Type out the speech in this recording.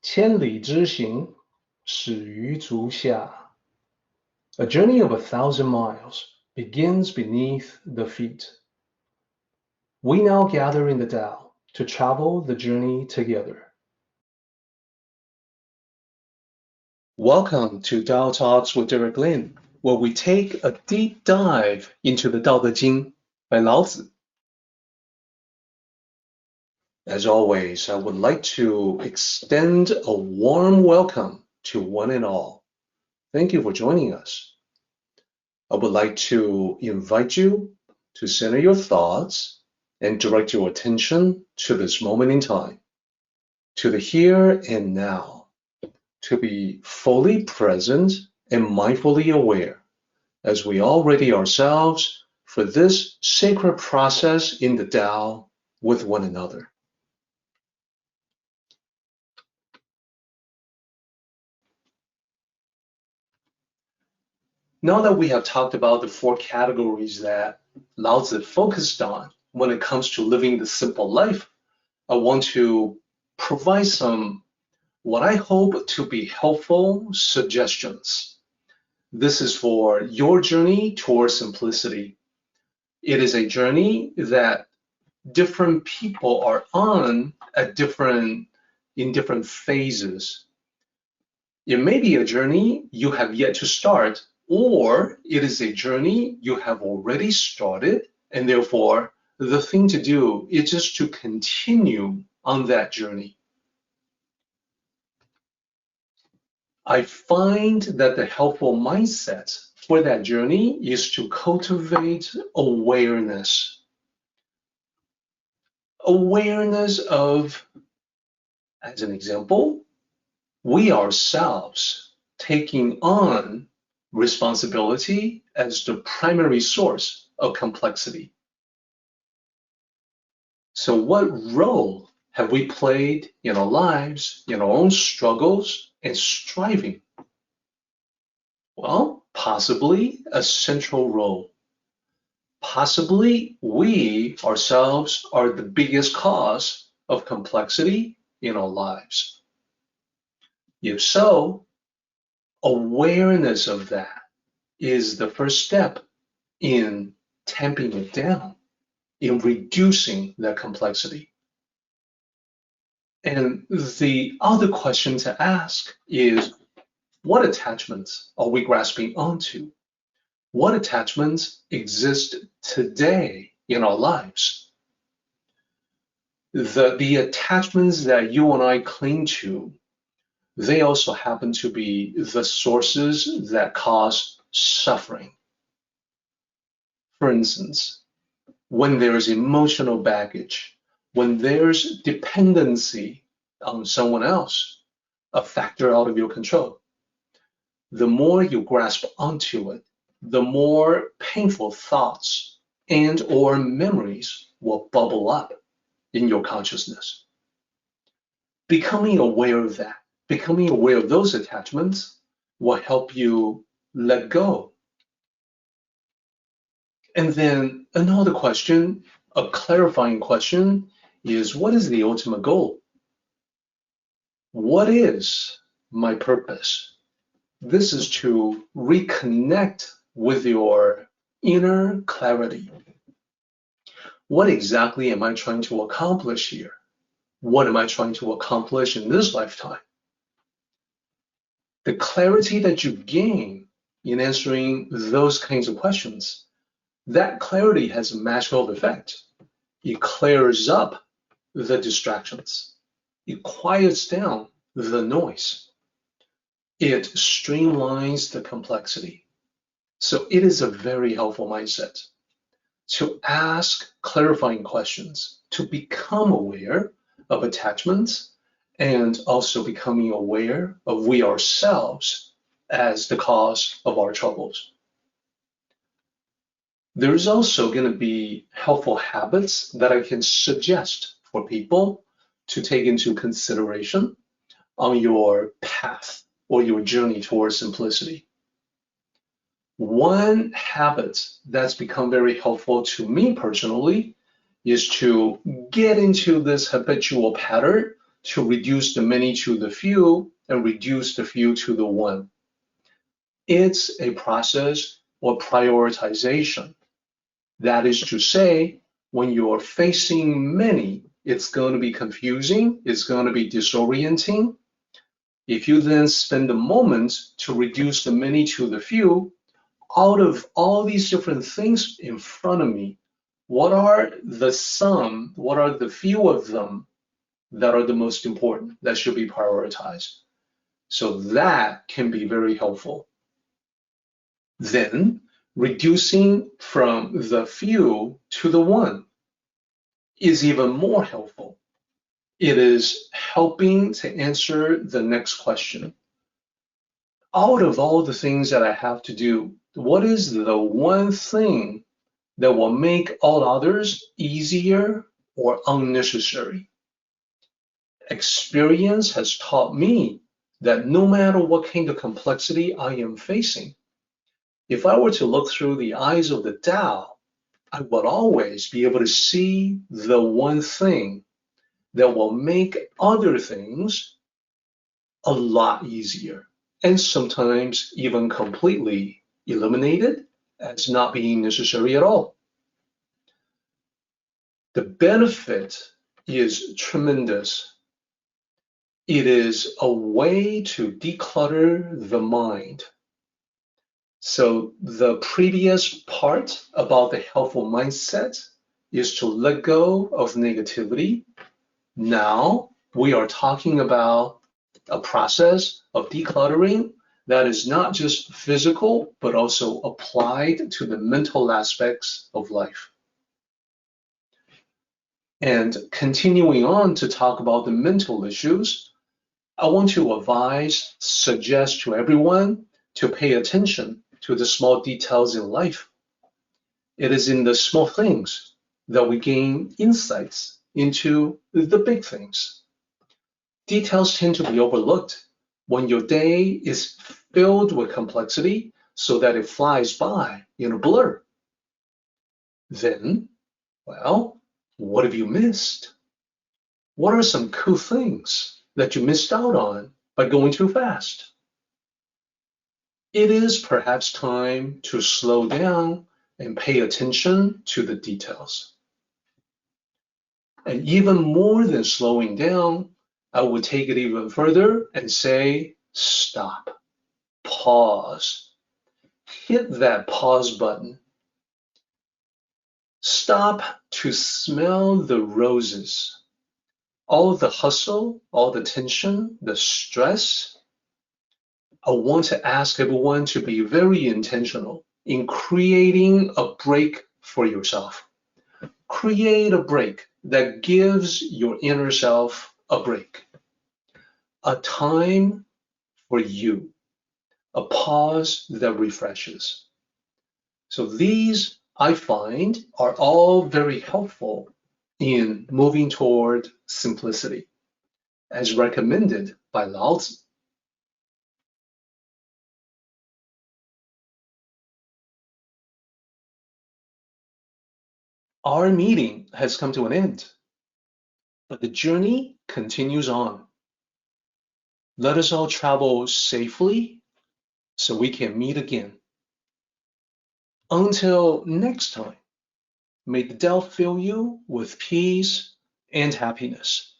千里之行，始于足下。A journey of 1,000 miles begins beneath the feet. We now gather in the Tao to travel the journey together. Welcome to Tao Talks with Derek Lin, where we take a deep dive into the Tao Te Ching by Lao Tzu. As always, I would like to extend a warm welcome to one and all. Thank you for joining us. I would like to invite you to center your thoughts and direct your attention to this moment in time, to the here and now, to be fully present and mindfully aware as we all ready ourselves for this sacred process in the Tao with one another. Now that we have talked about the four categories that Lao Tzu focused on when it comes to living the simple life, I want to provide some what I hope to be helpful suggestions. This is for your journey towards simplicity. It is a journey that different people are on at in different phases. It may be a journey you have yet to start, or it is a journey you have already started, and therefore the thing to do is just to continue on that journey. I find that the helpful mindset for that journey is to cultivate awareness. Awareness of, as an example, we ourselves taking on responsibility as the primary source of complexity. So what role have we played in our lives, in our own struggles and striving? Well, possibly a central role. Possibly we ourselves are the biggest cause of complexity in our lives. If so, awareness of that is the first step in tamping it down, in reducing that complexity. And the other question to ask is, what attachments are we grasping onto? What attachments exist today in our lives? The attachments that you and I cling to, they also happen to be the sources that cause suffering. For instance, when there's emotional baggage, when there's dependency on someone else, a factor out of your control, the more you grasp onto it, the more painful thoughts and or memories will bubble up in your consciousness. Becoming aware of that, becoming aware of those attachments will help you let go. And then another question, a clarifying question, is what is the ultimate goal? What is my purpose? This is to reconnect with your inner clarity. What exactly am I trying to accomplish here? What am I trying to accomplish in this lifetime? The clarity that you gain in answering those kinds of questions, that clarity has a magical effect. It clears up the distractions. It quiets down the noise. It streamlines the complexity. So it is a very helpful mindset to ask clarifying questions, to become aware of attachments, and also becoming aware of we ourselves as the cause of our troubles. There's also going to be helpful habits that I can suggest for people to take into consideration on your path or your journey towards simplicity. One habit that's become very helpful to me personally is to get into this habitual pattern to reduce the many to the few and reduce the few to the one. It's a process or prioritization. That is to say, when you're facing many, it's going to be confusing, it's going to be disorienting. If you then spend a moment to reduce the many to the few, out of all these different things in front of me, what are the sum, what are the few of them that are the most important, that should be prioritized? So that can be very helpful. Then reducing from the few to the one is even more helpful. It is helping to answer the next question. Out of all the things that I have to do, what is the one thing that will make all others easier or unnecessary? Experience has taught me that no matter what kind of complexity I am facing, if I were to look through the eyes of the Tao, I would always be able to see the one thing that will make other things a lot easier, and sometimes even completely eliminated as not being necessary at all. The benefit is tremendous. It is a way to declutter the mind. So the previous part about the helpful mindset is to let go of negativity. Now we are talking about a process of decluttering that is not just physical, but also applied to the mental aspects of life. And continuing on to talk about the mental issues, I want to suggest to everyone to pay attention to the small details in life. It is in the small things that we gain insights into the big things. Details tend to be overlooked when your day is filled with complexity so that it flies by in a blur. Then, well, what have you missed? What are some cool things that you missed out on by going too fast? It is perhaps time to slow down and pay attention to the details. And even more than slowing down, I would take it even further and say, stop, pause, hit that pause button. Stop to smell the roses, all the hustle, all the tension, the stress. I want to ask everyone to be very intentional in creating a break for yourself. Create a break that gives your inner self a break, a time for you, a pause that refreshes. So these, I find, are all very helpful in moving toward simplicity, as recommended by Lao Tzu. Our meeting has come to an end, but the journey continues on. Let us all travel safely so we can meet again. Until next time, may the Tao fill you with peace and happiness.